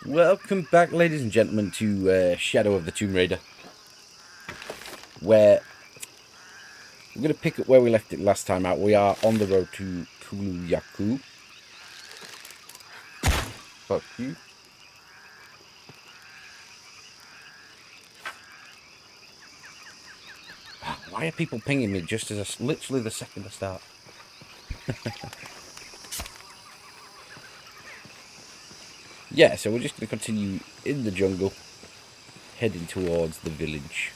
Welcome back, ladies and gentlemen, to Shadow of the Tomb Raider, where we're going to pick up where we left it last time out. We are on the road to Kuwaq Yaku. Fuck you. Why are people pinging me just as literally the second I start? Yeah, so we're just going to continue in the jungle, heading towards the village.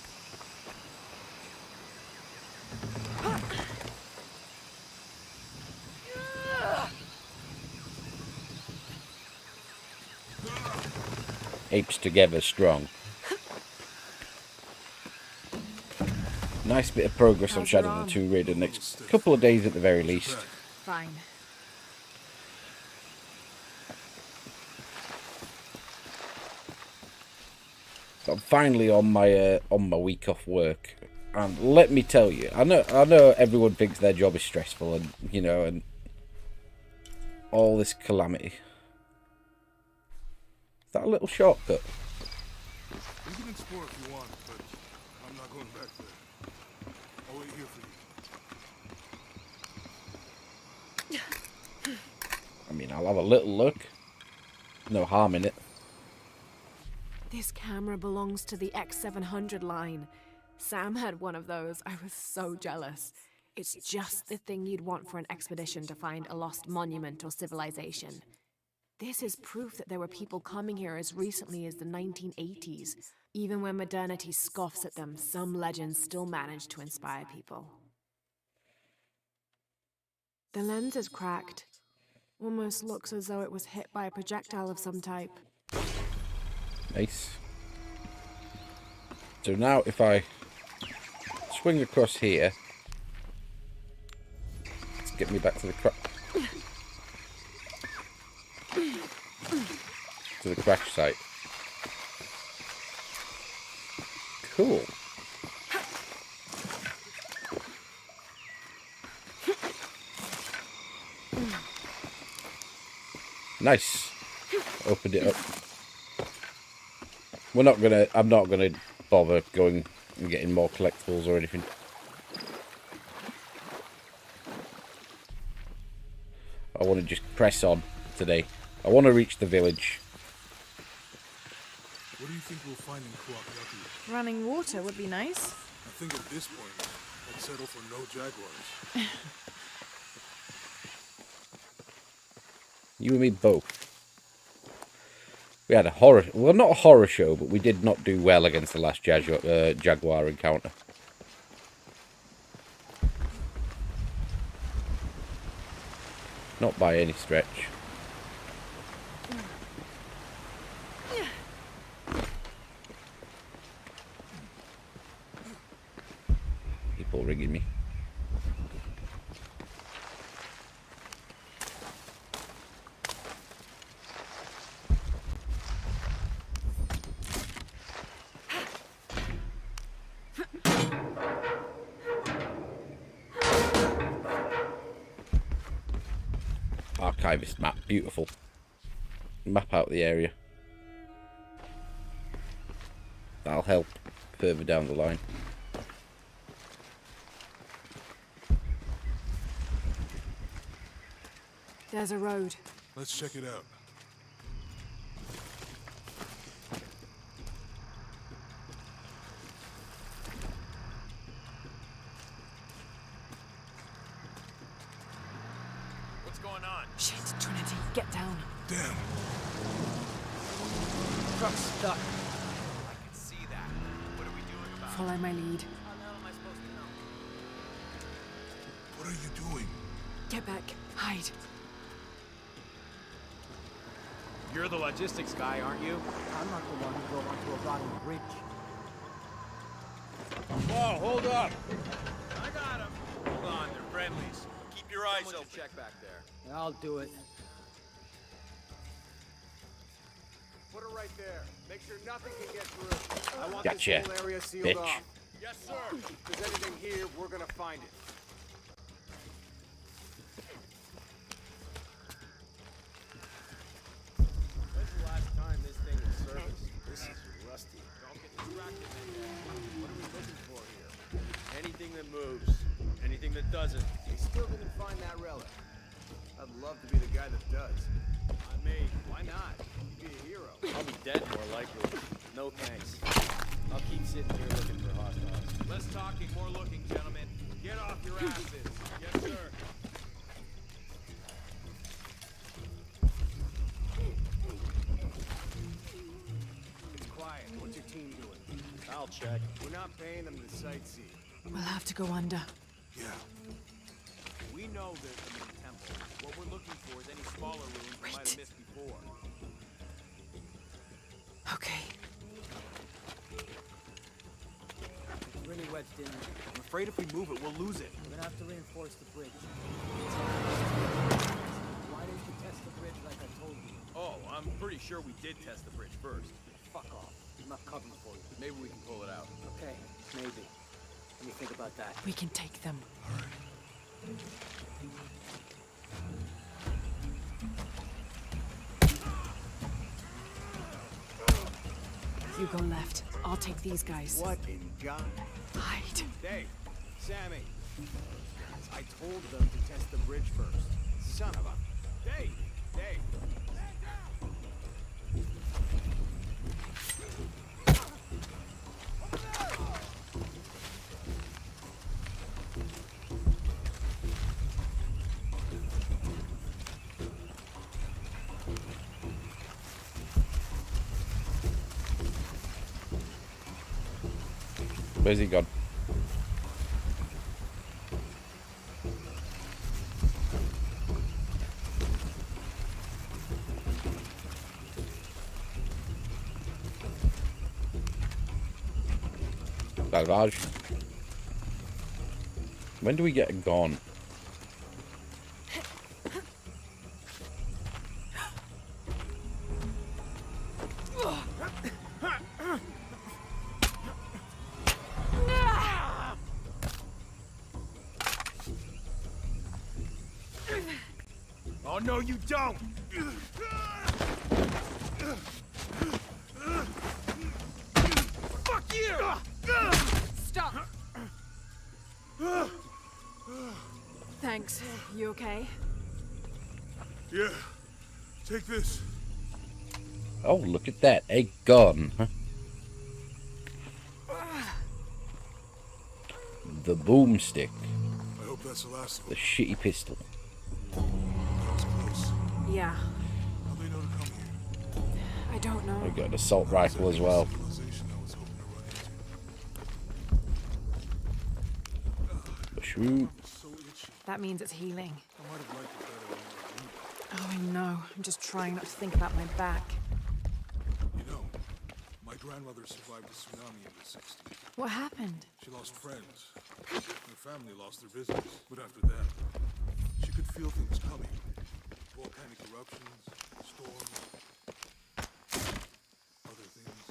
Apes together strong. Nice bit of progress on Shadow of the Tomb Raider, next couple of days at the very least. Fine. So I'm finally on my week off work, and let me tell you, I know everyone thinks their job is stressful, and and all this calamity. Is that a little shortcut? You can explore if you want, but I'm not going back there. I'll wait here for you. I mean, I'll have a little look. No harm in it. This camera belongs to the X700 line. Sam had one of those. I was so jealous. It's just the thing you'd want for an expedition to find a lost monument or civilization. This is proof that there were people coming here as recently as the 1980s. Even when modernity scoffs at them, some legends still manage to inspire people. The lens is cracked. Almost looks as though it was hit by a projectile of some type. Nice. So now if I swing across here, let's get me back to the crash site. Cool. Nice. Opened it up. I'm not gonna bother going and getting more collectibles or anything. I want to just press on today. I want to reach the village. What do you think we'll find in Kuwaq Yaku? Running water would be nice. I think at this point, I'd settle for no jaguars. You and me both. We had not a horror show, but we did not do well against the last jaguar encounter. Not by any stretch. People ringing me. Archivist map, beautiful. Map out the area. That'll help further down the line. There's a road. Let's check it out. What's going on? Shit, Trinity, get down. Damn. Truck's stuck. I can see that. What are we doing about it? Follow my lead. How the hell am I supposed to know? What are you doing? Get back. Hide. You're the logistics guy, aren't you? I'm not the one who drove onto a rotting bridge. Whoa, hold up! I got him. Hold on, they're friendlies. Keep your eyes open. Check back there. I'll do it. Put her right there. Make sure nothing can get through. I want Gotcha, this whole area sealed bitch. off. Yes, sir. If there's anything here, we're gonna find it. When's the last time this that doesn't. They still didn't find that relic. I'd love to be the guy that does. Not me. Why not? You'd be a hero. I'll be dead more likely. No thanks. I'll keep sitting here looking for hostiles. Less talking, more looking, gentlemen. Get off your asses. Yes, sir. It's quiet. What's your team doing? I'll check. We're not paying them to sightsee. We'll have to go under. Yeah. We know there's a main temple. What we're looking for is any smaller ruins we might have missed before. Okay. It's really wedged in there. I'm afraid if we move it, we'll lose it. We're gonna have to reinforce the bridge. Why didn't you test the bridge like I told you? Oh, I'm pretty sure we did test the bridge first. Fuck off. I'm not covering for you. Maybe we can pull it out. Okay, maybe. Let me think about that. We can take them. You go left. I'll take these guys. What in God? Hide. Dave, Sammy. I told them to test the bridge first. Son of a... Dave! Dave! Where's he gone? Raj. When do we get gone? Oh, no, you don't! Fuck you! Stop! Thanks. You okay? Yeah. Take this. Oh, look at that. A gun. Huh? The boomstick. I hope that's the last of The them. shitty pistol. That was close. Yeah. How'd they know to come here? I don't know. We got an assault rifle as well. Civilization I was hoping to run into. Shoot. So itchy. That means it's healing. I might have liked it better when I was Oh, I know. I'm just trying not to think about my back. You know, my grandmother survived a tsunami in the 60s. What happened? She lost friends. Her family lost their business. But after that, she could feel things coming. Volcanic eruptions, storms, other things.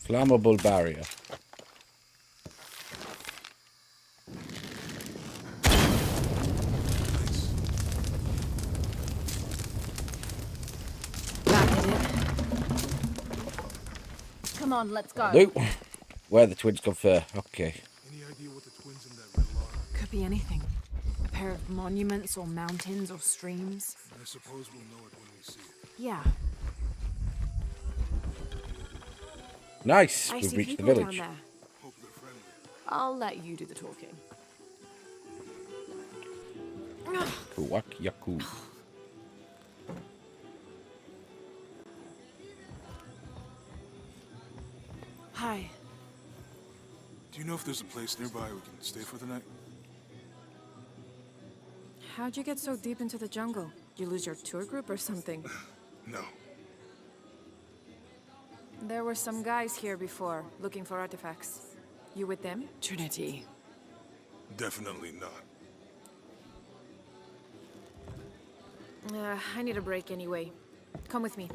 Flammable barrier. Nice. That did it. Come on, let's go. Luke. Where the twins confer. Okay. Any idea what the twins in that red line? Could be anything. A pair of monuments or mountains or streams. I suppose we'll know it when we see it. Yeah. Nice. I We've see reached the people village. down there. Hope they're friendly. I'll let you do the talking. Kuwaq Yaku. Hi. Do you know if there's a place nearby we can stay for the night? How'd you get so deep into the jungle? You lose your tour group or something? No. There were some guys here before, looking for artifacts. You with them? Trinity. Definitely not. I need a break anyway. Come with me.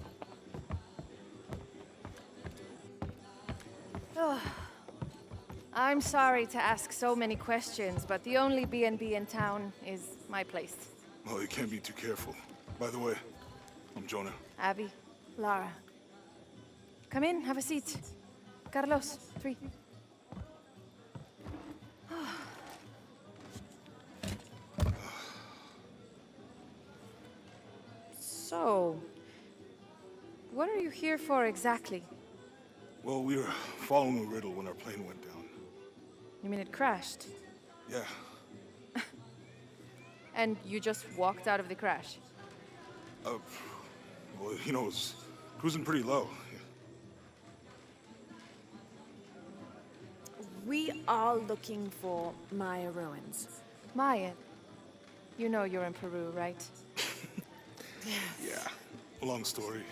I'm sorry to ask so many questions, but the only B&B in town is my place. Well, you can't be too careful. By the way, I'm Jonah. Abby, Lara. Come in, have a seat. Carlos, 3. So, what are you here for exactly? Well, we were following a riddle when our plane went down. You mean it crashed? Yeah. And you just walked out of the crash? Well, it was cruising pretty low. We are looking for Maya ruins. Maya, you know you're in Peru, right? Yeah. Long story.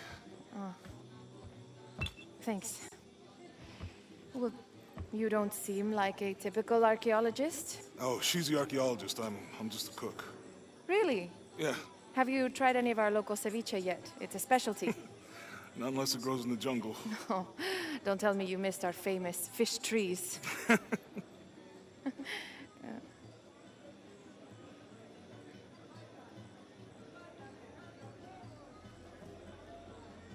Thanks. Well, you don't seem like a typical archaeologist. Oh, she's the archaeologist. I'm just a cook. Really? Yeah. Have you tried any of our local ceviche yet? It's a specialty. Not unless it grows in the jungle. Oh, don't tell me you missed our famous fish trees.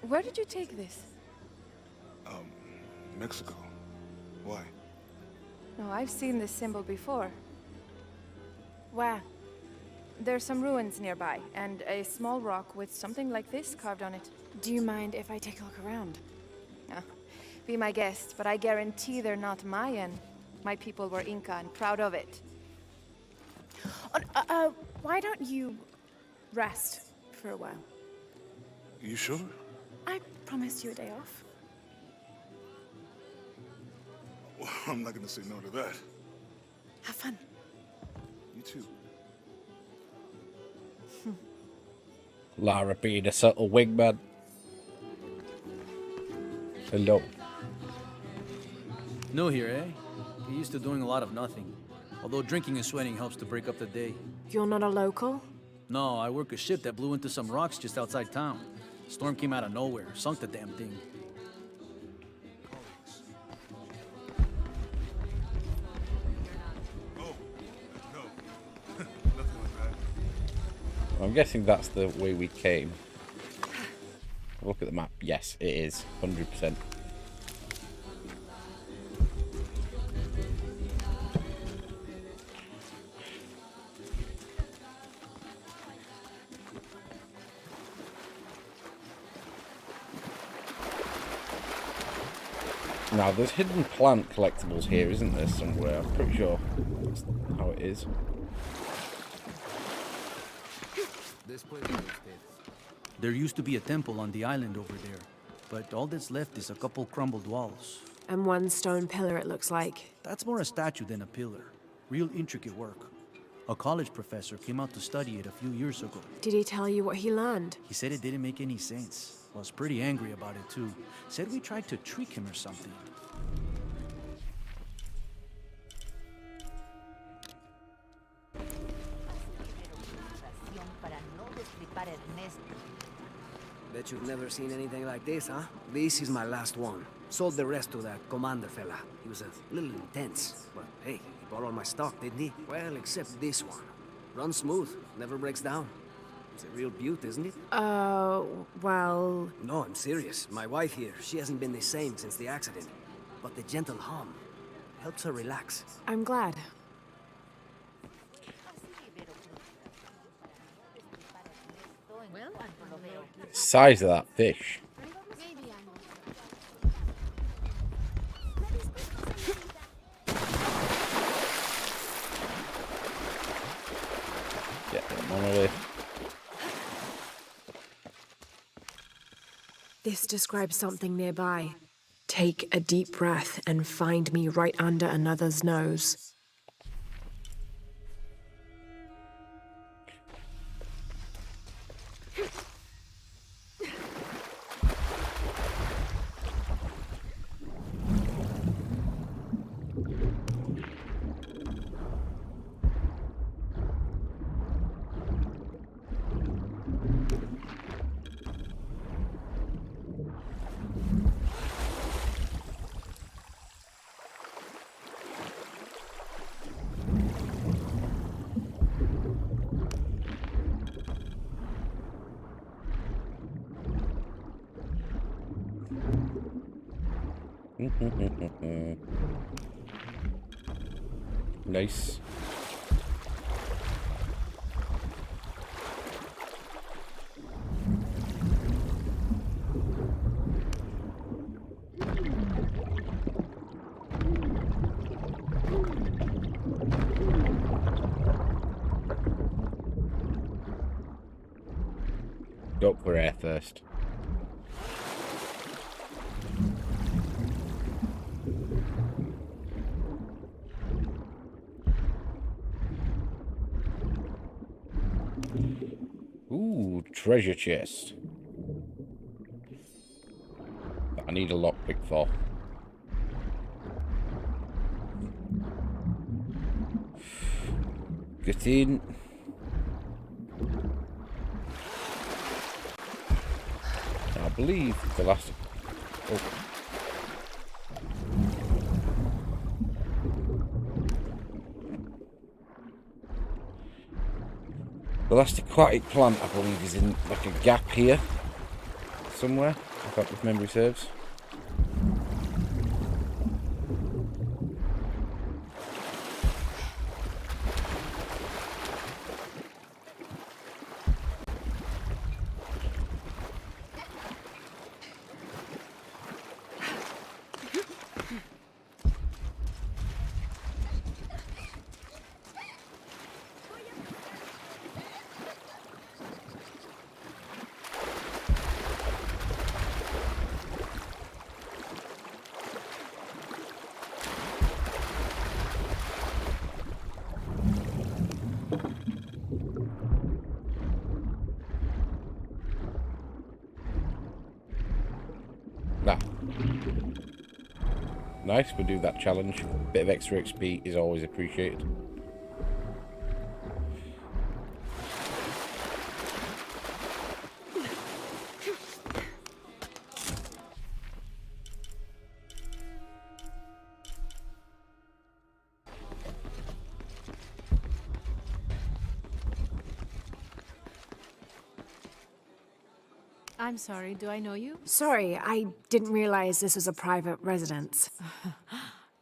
Where did you take this? Mexico. Why? No, I've seen this symbol before. Where? There's some ruins nearby, and a small rock with something like this carved on it. Do you mind if I take a look around? Be my guest, but I guarantee they're not Mayan. My people were Inca and proud of it. Why don't you rest for a while? You sure? I promised you a day off. Well, I'm not gonna say no to that. Have fun. You too. Lara being a subtle wingman. Hello. New here, eh? You're used to doing a lot of nothing. Although drinking and sweating helps to break up the day. You're not a local? No, I work a ship that blew into some rocks just outside town. Storm came out of nowhere, sunk the damn thing. Oh, no. Nothing like that. I'm guessing that's the way we came. Look at the map. Yes, it is. 100%. Now, there's hidden plant collectibles here, isn't there, somewhere? I'm pretty sure that's how it is. There used to be a temple on the island over there, but all that's left is a couple crumbled walls. And one stone pillar, it looks like. That's more a statue than a pillar. Real intricate work. A college professor came out to study it a few years ago. Did he tell you what he learned? He said it didn't make any sense. Was pretty angry about it too. Said we tried to trick him or something. Bet you've never seen anything like this, huh? This is my last one. Sold the rest to that commander fella. He was a little intense, but hey, he bought all my stock, didn't he? Well, except this one. Runs smooth, never breaks down. It's a real beaut, isn't it? Well... No, I'm serious. My wife here, she hasn't been the same since the accident. But the gentle hum helps her relax. I'm glad. Size of that fish. Get that monolith. This describes something nearby. Take a deep breath and find me right under another's nose. Nice. Go for air first. Ooh, treasure chest. That I need a lockpick for. Get in. I believe the last... Oh. The last aquatic plant, I believe, is in like a gap here somewhere, if memory serves. Nice, we'll do that challenge. Bit of extra XP is always appreciated. I'm sorry, do I know you? Sorry, I didn't realize this was a private residence.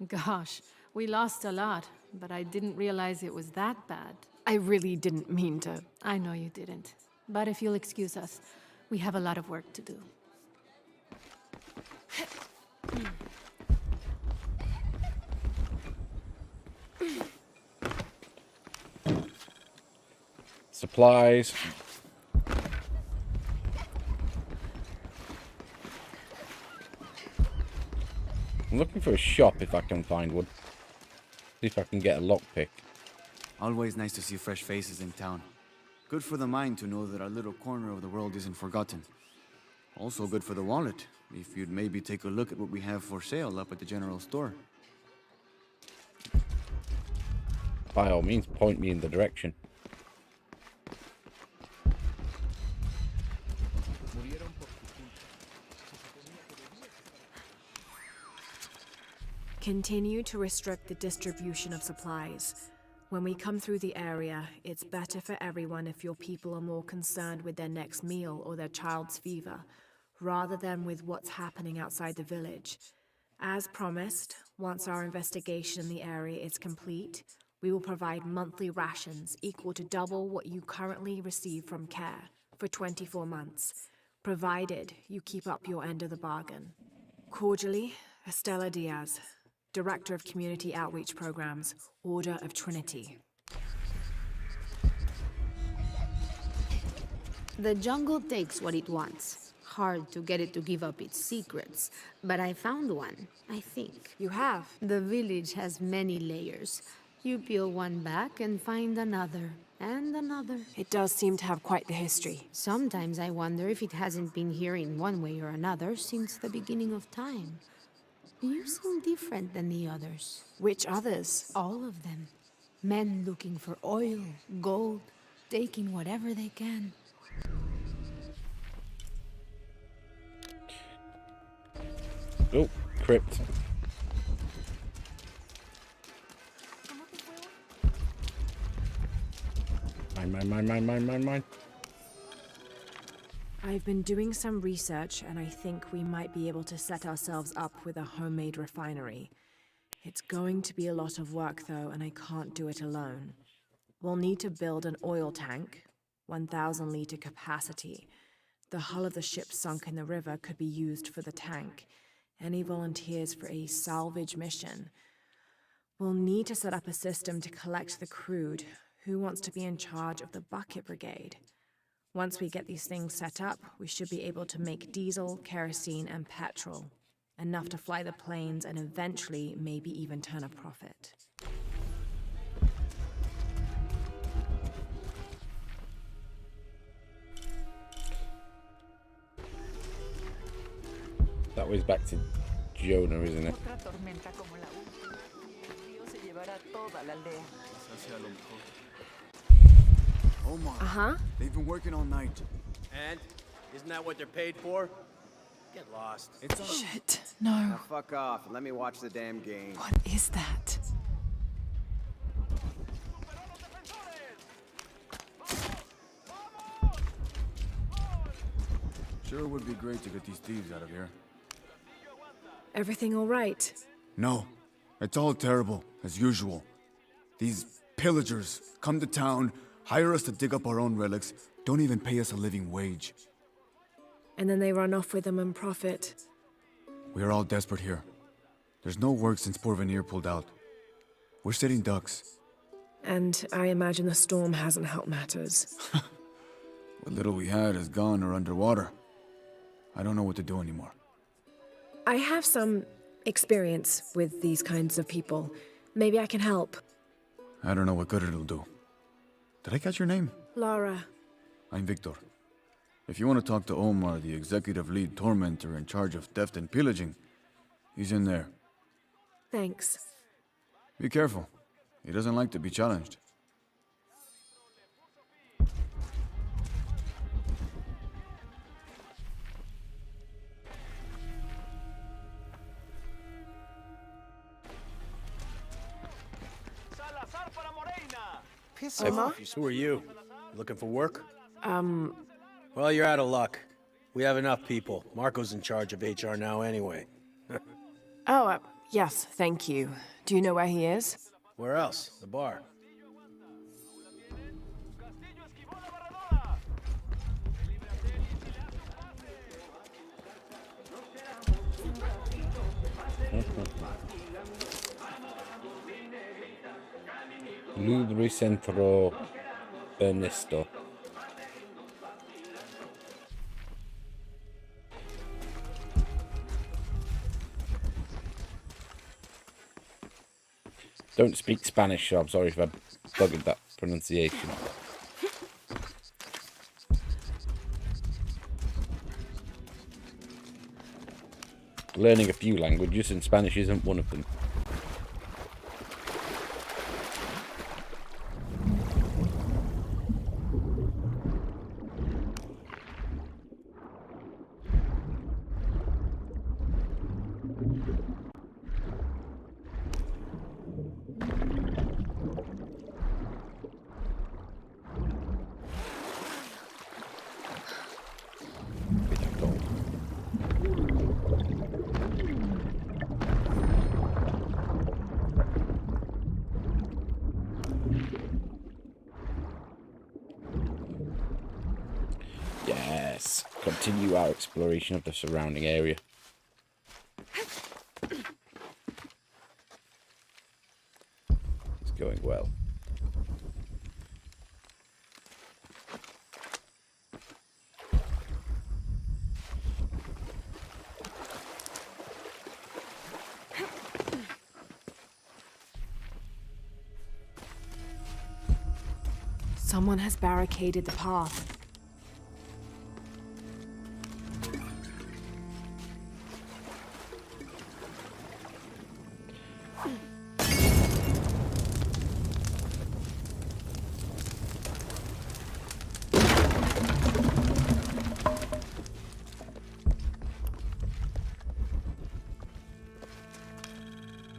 Gosh, we lost a lot, but I didn't realize it was that bad. I really didn't mean to. I know you didn't. But if you'll excuse us, we have a lot of work to do. Supplies. I'm looking for a shop if I can find one. See if I can get a lockpick. Always nice to see fresh faces in town. Good for the mind to know that our little corner of the world isn't forgotten. Also good for the wallet, if you'd maybe take a look at what we have for sale up at the general store. By all means, point me in the direction. Continue to restrict the distribution of supplies. When we come through the area, it's better for everyone if your people are more concerned with their next meal or their child's fever, rather than with what's happening outside the village. As promised, once our investigation in the area is complete, we will provide monthly rations equal to double what you currently receive from care for 24 months, provided you keep up your end of the bargain. Cordially, Estella Diaz, Director of Community Outreach Programs, Order of Trinity. The jungle takes what it wants. Hard to get it to give up its secrets, but I found one, I think. You have? The village has many layers. You peel one back and find another, and another. It does seem to have quite the history. Sometimes I wonder if it hasn't been here in one way or another since the beginning of time. You seem different than the others. Which others? All of them. Men looking for oil, gold, taking whatever they can. Oh, crypt. Mine. I've been doing some research, and I think we might be able to set ourselves up with a homemade refinery. It's going to be a lot of work, though, and I can't do it alone. We'll need to build an oil tank, 1,000-liter capacity. The hull of the ship sunk in the river could be used for the tank. Any volunteers for a salvage mission? We'll need to set up a system to collect the crude. Who wants to be in charge of the bucket brigade? Once we get these things set up, we should be able to make diesel, kerosene, and petrol. Enough to fly the planes and eventually maybe even turn a profit. That was back to Jonah, isn't it? Omar. Uh-huh. They've been working all night. And? Isn't that what they're paid for? Get lost. It's Shit, no. Now fuck off and let me watch the damn game. What is that? Sure would be great to get these thieves out of here. Everything all right? No, it's all terrible, as usual. These pillagers come to town, hire us to dig up our own relics, don't even pay us a living wage. And then they run off with them and profit. We are all desperate here. There's no work since Porvenir pulled out. We're sitting ducks. And I imagine the storm hasn't helped matters. What little we had is gone or underwater. I don't know what to do anymore. I have some experience with these kinds of people. Maybe I can help. I don't know what good it'll do. Did I catch your name? Lara. I'm Victor. If you want to talk to Omar, the executive lead tormentor in charge of theft and pillaging, he's in there. Thanks. Be careful. He doesn't like to be challenged. Piss Uh-huh. off. Who are you? Looking for work? Well, you're out of luck. We have enough people. Marco's in charge of HR now anyway. Oh, yes, thank you. Do you know where he is? Where else? The bar. Lubricentro Ernesto. Don't speak Spanish, so I'm sorry if I buggered that pronunciation. Learning a few languages, and Spanish isn't one of them. Yes, continue our exploration of the surrounding area. It's going well. Someone has barricaded the path.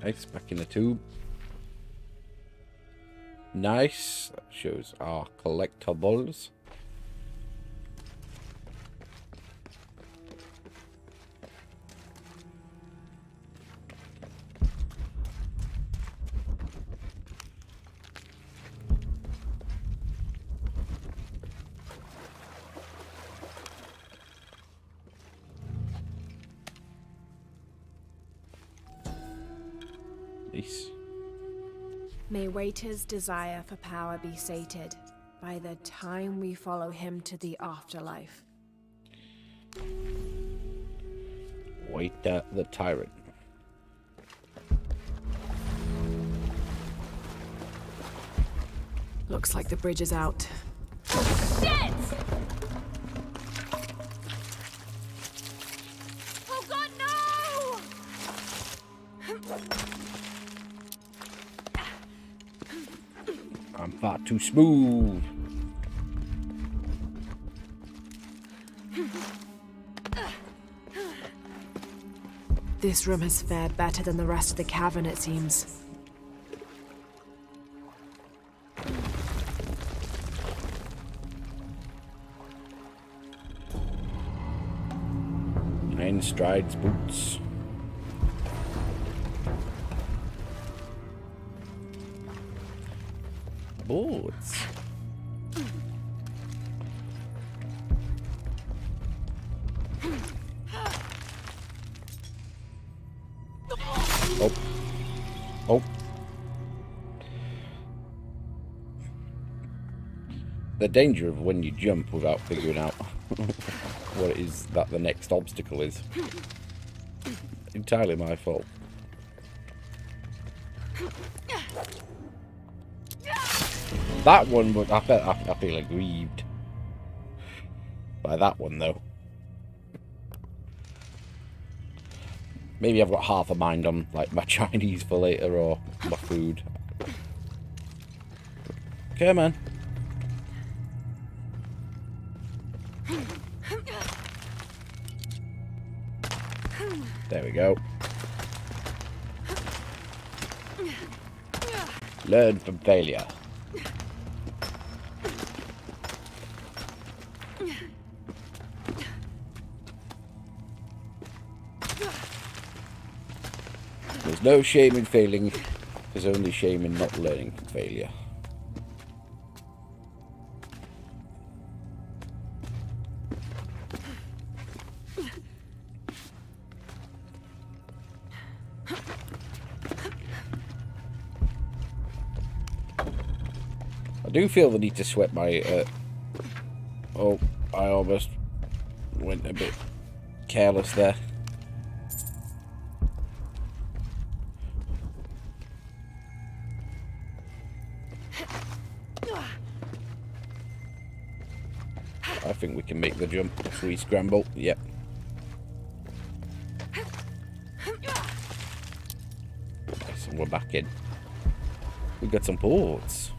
Nice, back in the tube. Nice. That shows our collectibles. Nice. May Waiter's desire for power be sated by the time we follow him to the afterlife. Waiter the Tyrant. Looks like the bridge is out. Shit! Oh god, no! I'm far too smooth. This room has fared better than the rest of the cavern, it seems. Nine strides boots. Boots. Oh. Oh. The danger of when you jump without figuring out what it is that the next obstacle is. Entirely my fault. That one would, I feel aggrieved by that one though. Maybe I've got half a mind on like my Chinese for later or my food. Come on. There we go. Learn from failure. There's no shame in failing, there's only shame in not learning from failure. I do feel the need to sweat my, oh, I almost went a bit careless there. I think we can make the jump. Free scramble. Yep. Nice, and we're back in. We got some ports.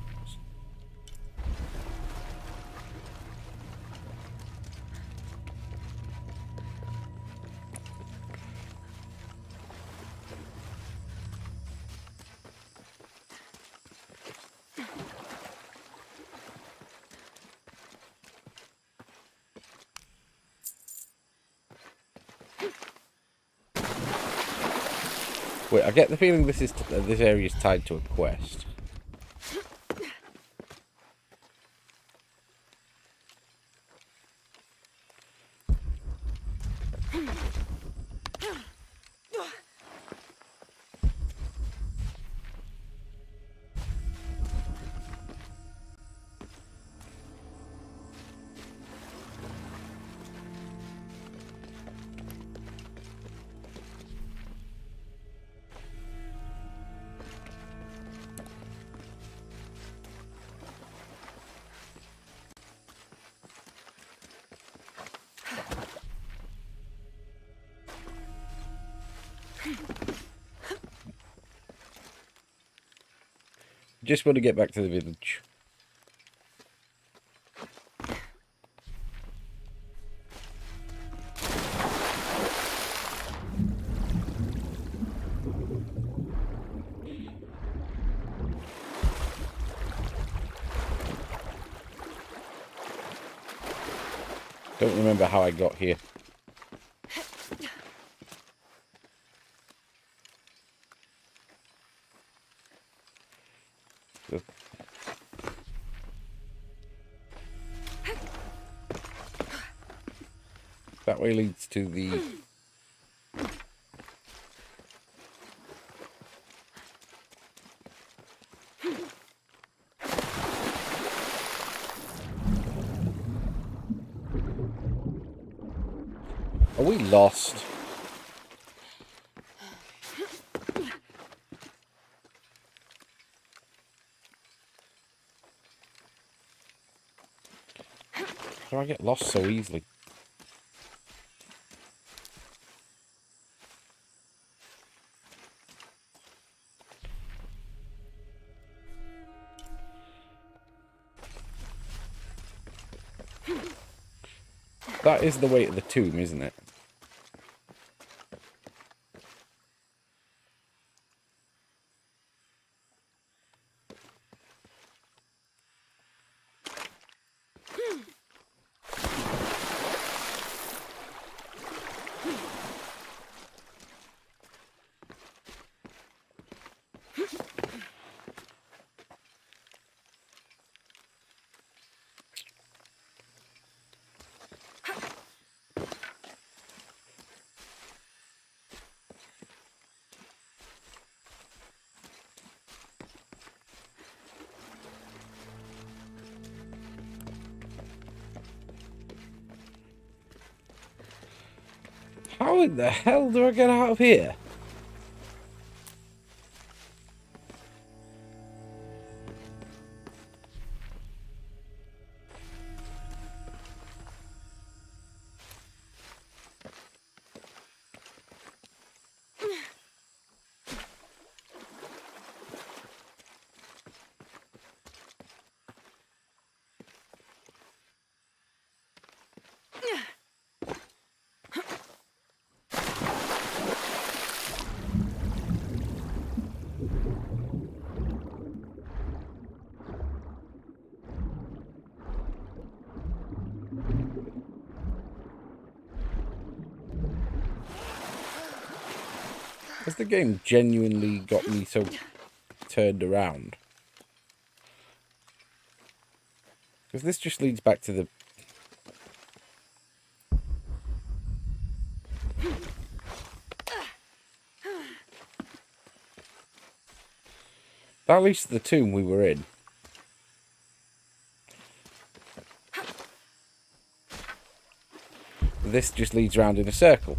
Wait, I get the feeling this area is tied to a quest. Just want to get back to the village. Don't remember how I got here. That way leads to the Are we lost? How do I get lost so easily? That is the way to the tomb, isn't it? How in the hell do I get out of here? Has the game genuinely got me so turned around? Because this just leads back to the... That leads to the tomb we were in. This just leads round in a circle.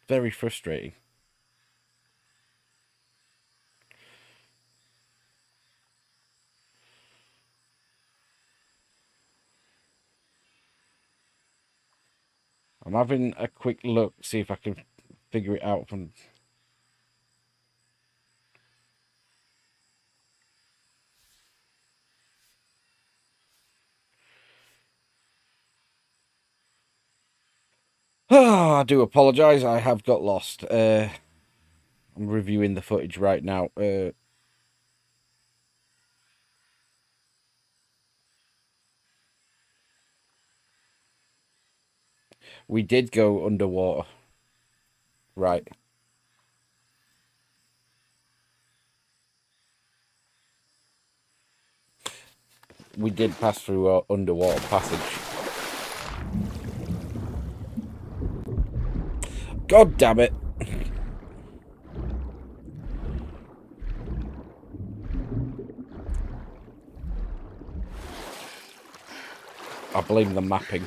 Very frustrating. I'm having a quick look, see if I can figure it out from... Oh, I do apologise, I have got lost. I'm reviewing the footage right now. We did go underwater. Right. We did pass through our underwater passage. God damn it. I blame the mapping.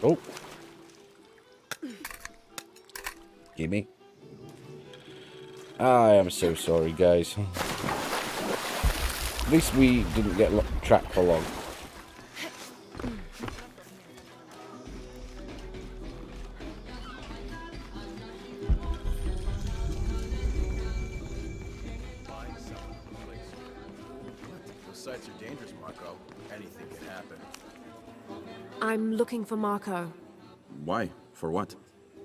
Oh. Gimme. I am so sorry, guys. At least we didn't get trapped for long. Those sites are dangerous, Marco. Anything can happen. I'm looking for Marco. Why? For what?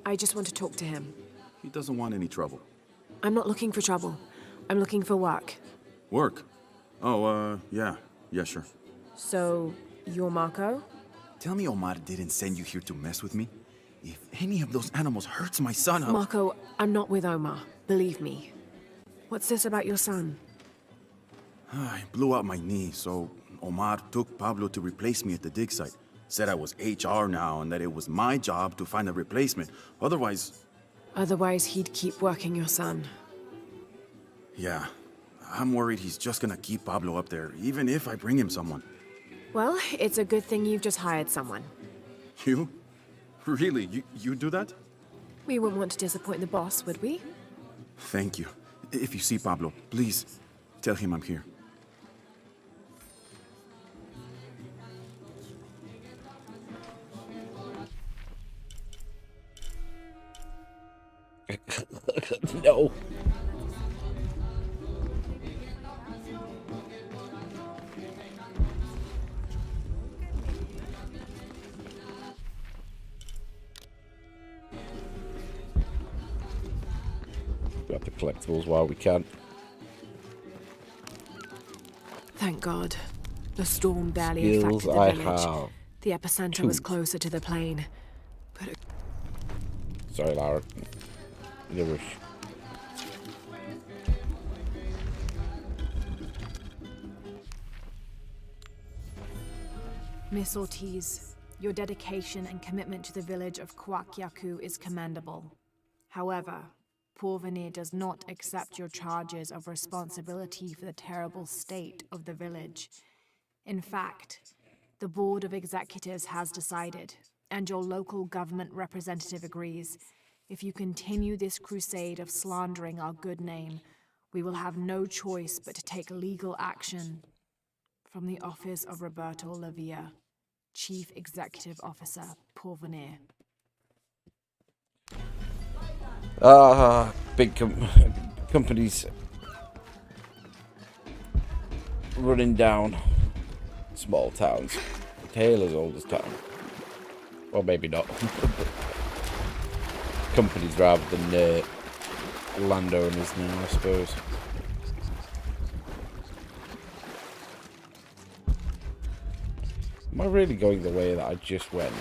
I just want to talk to him. He doesn't want any trouble. I'm not looking for trouble. I'm looking for work. Work? Oh, yeah. Yeah, sure. So, you're Marco? Tell me Omar didn't send you here to mess with me? If any of those animals hurts my son, I'll... Marco, I'm not with Omar. Believe me. What's this about your son? I blew out my knee, so Omar took Pablo to replace me at the dig site. Said I was HR now and that it was my job to find a replacement. Otherwise... Otherwise, he'd keep working your son. Yeah. I'm worried he's just gonna keep Pablo up there, even if I bring him someone. Well, it's a good thing you've just hired someone. You? Really? You do that? We wouldn't want to disappoint the boss, would we? Thank you. If you see Pablo, please tell him I'm here. No. Grab the collectibles while we can. Thank God. The storm barely affected the I village. have. The epicenter was closer to the plain. But Sorry, Lara. No rush. Miss Ortiz, your dedication and commitment to the village of Kuwaq Yaku is commendable. However, Porvenir does not accept your charges of responsibility for the terrible state of the village. In fact, the Board of Executives has decided, and your local government representative agrees, if you continue this crusade of slandering our good name, we will have no choice but to take legal action. From the office of Roberto Lavia, Chief Executive Officer, Porvenir. Big companies running down small towns. Taylor's oldest town. Or maybe not. Companies rather than landowners now, I suppose. Am I really going the way that I just went?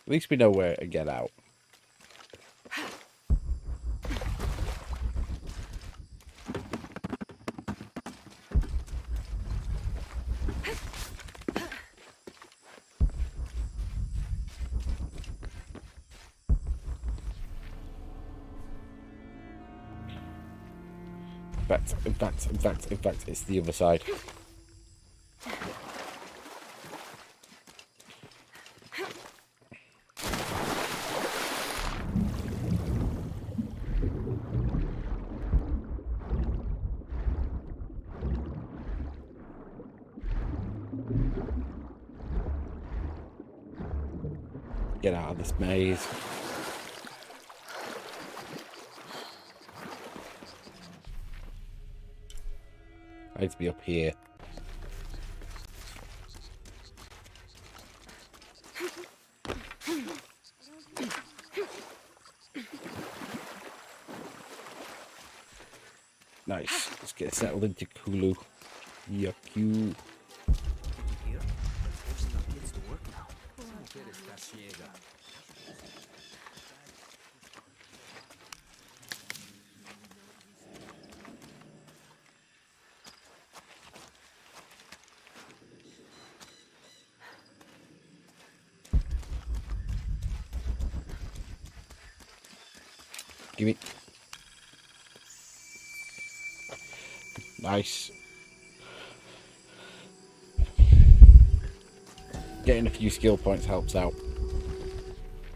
At least we know where to get out. In fact, it's the other side. Get out of this maze. I need to be up here. Nice. Let's get settled into Kuwaq Yaku. Give me. Nice. Getting a few skill points helps out.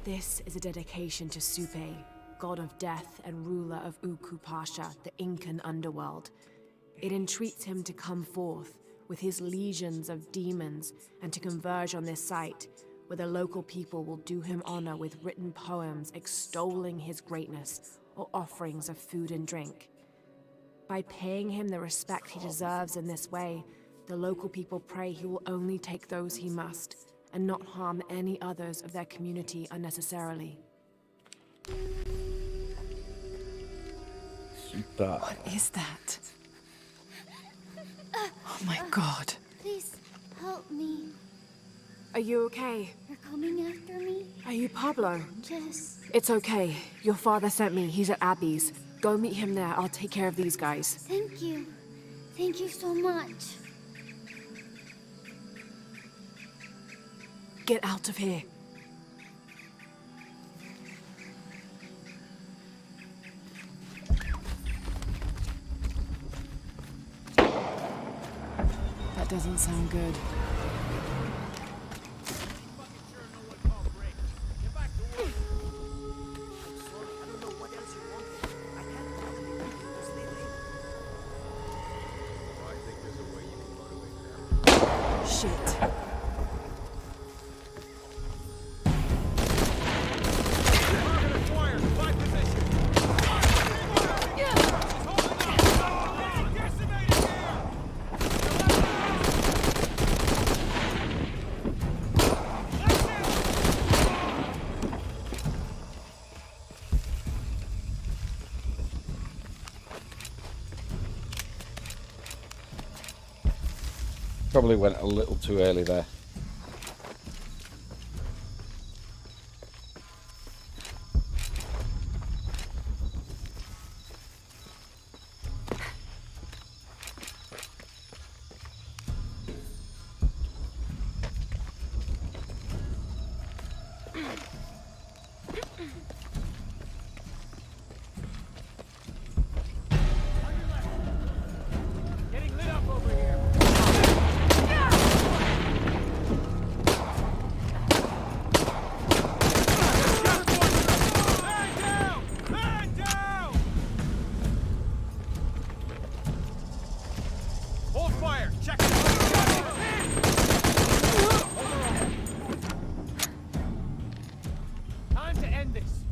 This is a dedication to Supe, god of death and ruler of Uku Pasha, the Incan underworld. It entreats him to come forth with his legions of demons and to converge on this site, where the local people will do him honor with written poems extolling his greatness or offerings of food and drink. By paying him the respect he deserves in this way, the local people pray he will only take those he must, and not harm any others of their community unnecessarily. Super. What is that? Oh my god. Please help me. Are you okay? You're coming after me? Are you Pablo? Yes. It's okay. Your father sent me. He's at Abby's. Go meet him there. I'll take care of these guys. Thank you. Thank you so much. Get out of here. That doesn't sound good. Shit. Probably went a little too early there. Getting lit up over here. Man down! Hold fire! Check it! Time to end this.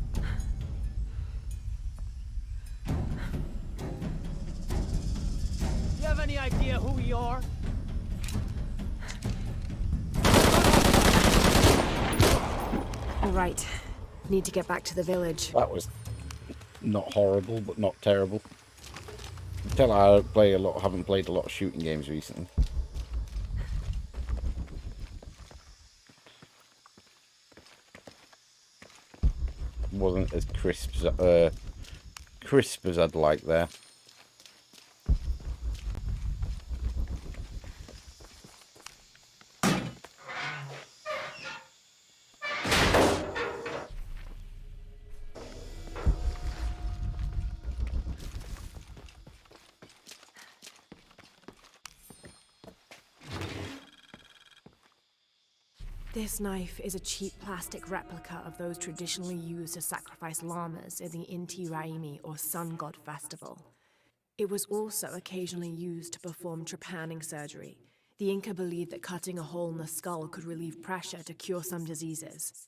You have any idea who we are? All right. Need to get back to the village. That was not horrible, but not terrible. You can tell I play a lot. Haven't played a lot of shooting games recently. Wasn't as crisp as I'd like there. This knife is a cheap plastic replica of those traditionally used to sacrifice llamas in the Inti Raymi or Sun God Festival. It was also occasionally used to perform trepanning surgery. The Inca believed that cutting a hole in the skull could relieve pressure to cure some diseases.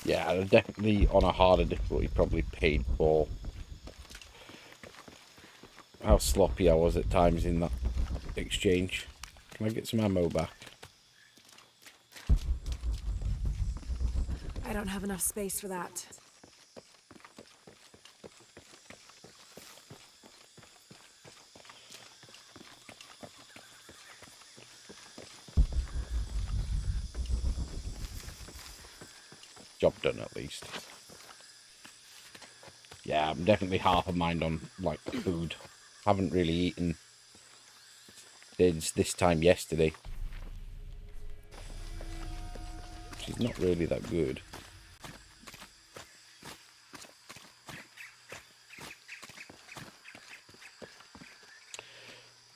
Yeah, I'd definitely on a harder difficulty probably paid for how sloppy I was at times in that exchange. Can I get some ammo back? I don't have enough space for that. Job done at least. Yeah, I'm definitely half a mind on like food. Haven't really eaten since this time yesterday, which is not really that good.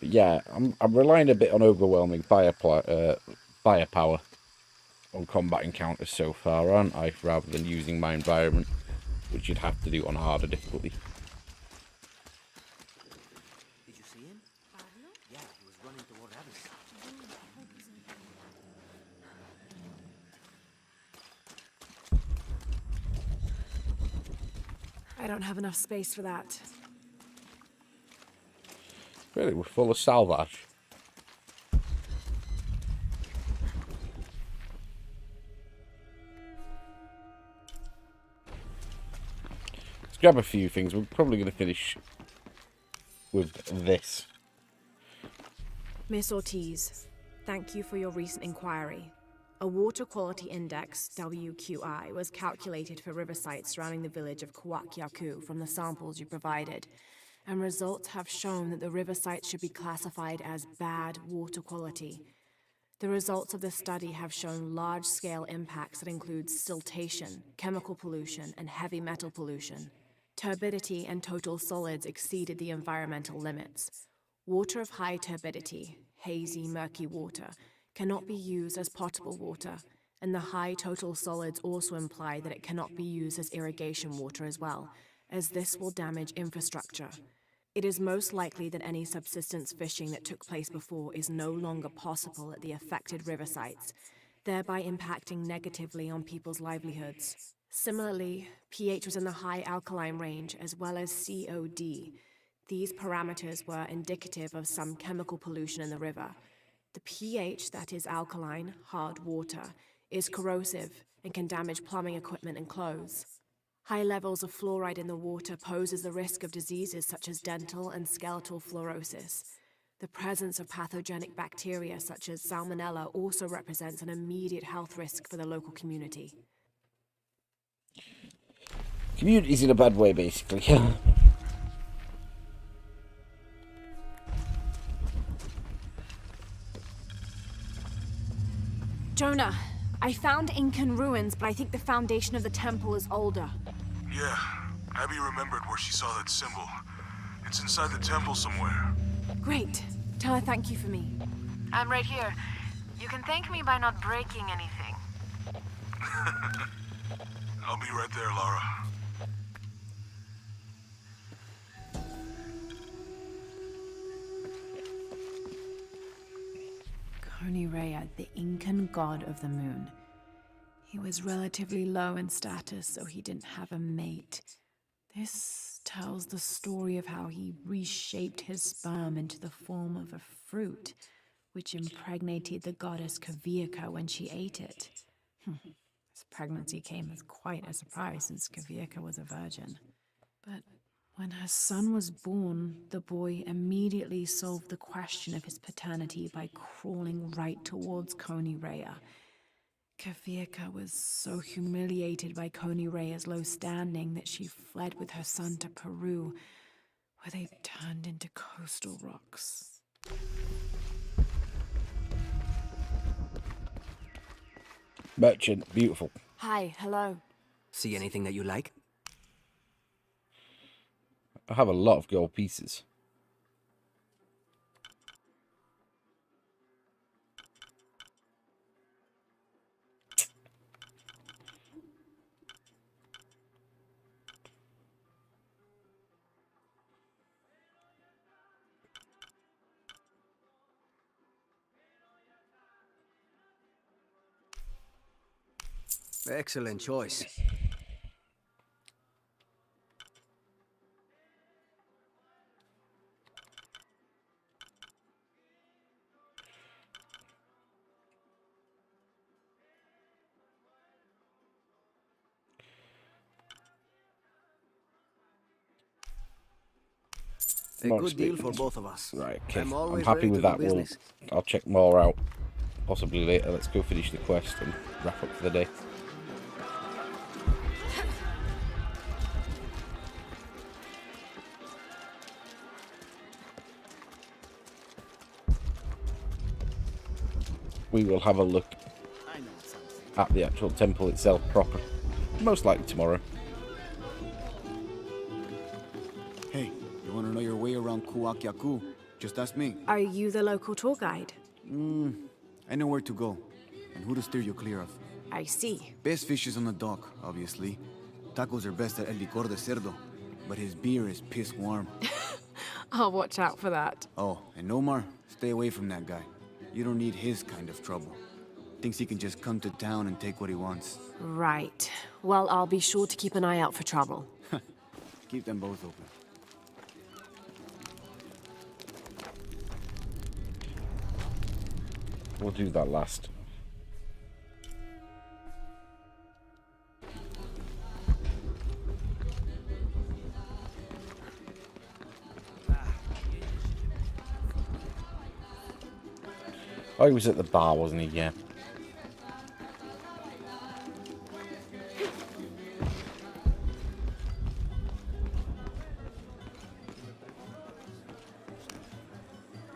But yeah, I'm relying a bit on overwhelming firepower on combat encounters so far, aren't I? Rather than using my environment, which you'd have to do on a harder difficulty. Did you see him? Yeah, he was running toward Abby's. I don't have enough space for that. Really, we're full of salvage. Let's grab a few things. We're probably going to finish with this. Miss Ortiz, thank you for your recent inquiry. A water quality index, WQI, was calculated for river sites surrounding the village of Kuwaq Yaku from the samples you provided, and results have shown that the river sites should be classified as bad water quality. The results of the study have shown large-scale impacts that include siltation, chemical pollution, and heavy metal pollution. Turbidity and total solids exceeded the environmental limits. Water of high turbidity, hazy, murky water, cannot be used as potable water, and the high total solids also imply that it cannot be used as irrigation water as well, as this will damage infrastructure. It is most likely that any subsistence fishing that took place before is no longer possible at the affected river sites, thereby impacting negatively on people's livelihoods. Similarly, pH was in the high alkaline range as well as COD. These parameters were indicative of some chemical pollution in the river. The pH, that is alkaline, hard water, is corrosive and can damage plumbing equipment and clothes. High levels of fluoride in the water poses the risk of diseases such as dental and skeletal fluorosis. The presence of pathogenic bacteria such as salmonella also represents an immediate health risk for the local community. Community's in a bad way, basically. Jonah, I found Incan ruins, but I think the foundation of the temple is older. Yeah, Abby remembered where she saw that symbol. It's inside the temple somewhere. Great. Tell her thank you for me. I'm right here. You can thank me by not breaking anything. I'll be right there, Lara. Rea, the Incan god of the moon. He was relatively low in status, so he didn't have a mate. This tells the story of how he reshaped his sperm into the form of a fruit, which impregnated the goddess Kuwaq when she ate it. His pregnancy came as quite a surprise since Kuwaq was a virgin. But when her son was born, the boy immediately solved the question of his paternity by crawling right towards Rea. Kuwaq was so humiliated by Rea's low standing that she fled with her son to Peru, where they turned into coastal rocks. Merchant, beautiful. Hi, hello. See anything that you like? I have a lot of gold pieces. Excellent choice. A good deal for both of us. Right, okay. I'm I'm always happy ready with to that. do I'll check more out possibly later. Let's go finish the quest and wrap up for the day. We will have a look at the actual temple itself proper. Most likely tomorrow. Hey, you want to know your way around Kuwaq Yaku? Just ask me. Are you the local tour guide? I know where to go, and who to steer you clear of. I see. Best fish is on the dock, obviously. Tacos are best at El Licor de Cerdo, but his beer is piss warm. I'll watch out for that. Oh, and Omar, stay away from that guy. You don't need his kind of trouble. Thinks he can just come to town and take what he wants. Right. Well, I'll be sure to keep an eye out for trouble. Keep them both open. We'll do that last. Oh, he was at the bar, wasn't he? Yeah.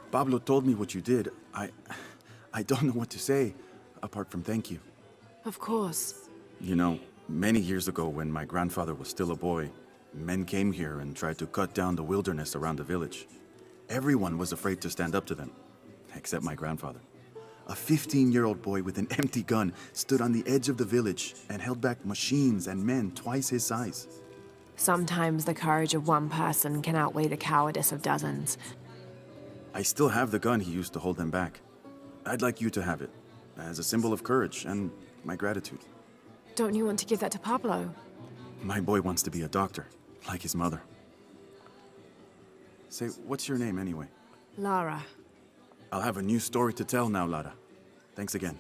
Pablo told me what you did. I don't know what to say, apart from thank you. Of course. You know, many years ago when my grandfather was still a boy, men came here and tried to cut down the wilderness around the village. Everyone was afraid to stand up to them, except my grandfather. A 15-year-old boy with an empty gun stood on the edge of the village and held back machines and men twice his size. Sometimes the courage of one person can outweigh the cowardice of dozens. I still have the gun he used to hold them back. I'd like you to have it, as a symbol of courage and my gratitude. Don't you want to give that to Pablo? My boy wants to be a doctor, like his mother. Say, what's your name anyway? Lara. I'll have a new story to tell now, Lara. Thanks again.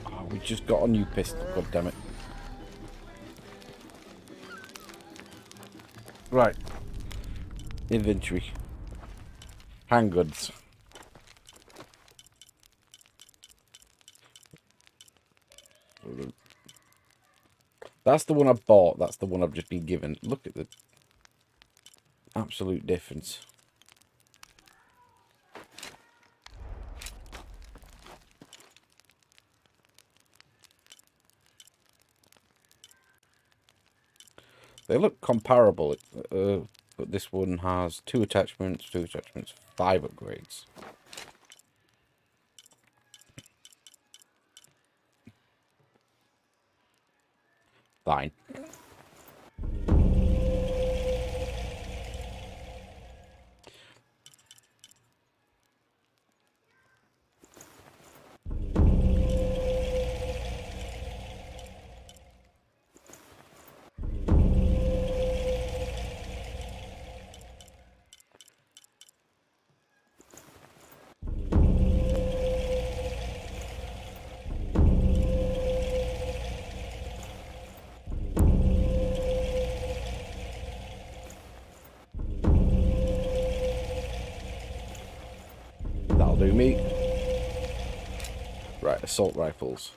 Oh, we just got a new pistol, god damn it. Right. Inventory. Handguns. That's the one I bought. That's the one I've just been given. Look at the absolute difference. They look comparable, but this one has 2 attachments, 5 upgrades. Fine. That'll do me. Right, assault rifles.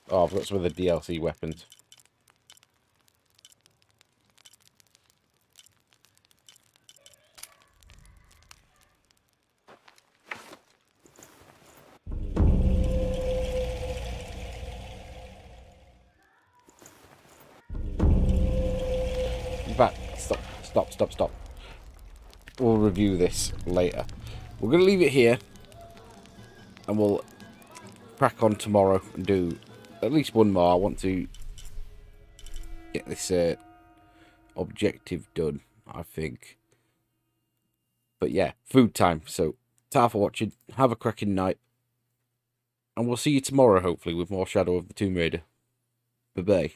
Oh, I've got some of the DLC weapons. But stop. We'll review this later. We're going to leave it here. And we'll crack on tomorrow and do at least one more. I want to get this objective done, I think. But yeah, food time. So, ta for watching. Have a cracking night. And we'll see you tomorrow, hopefully, with more Shadow of the Tomb Raider. Bye-bye.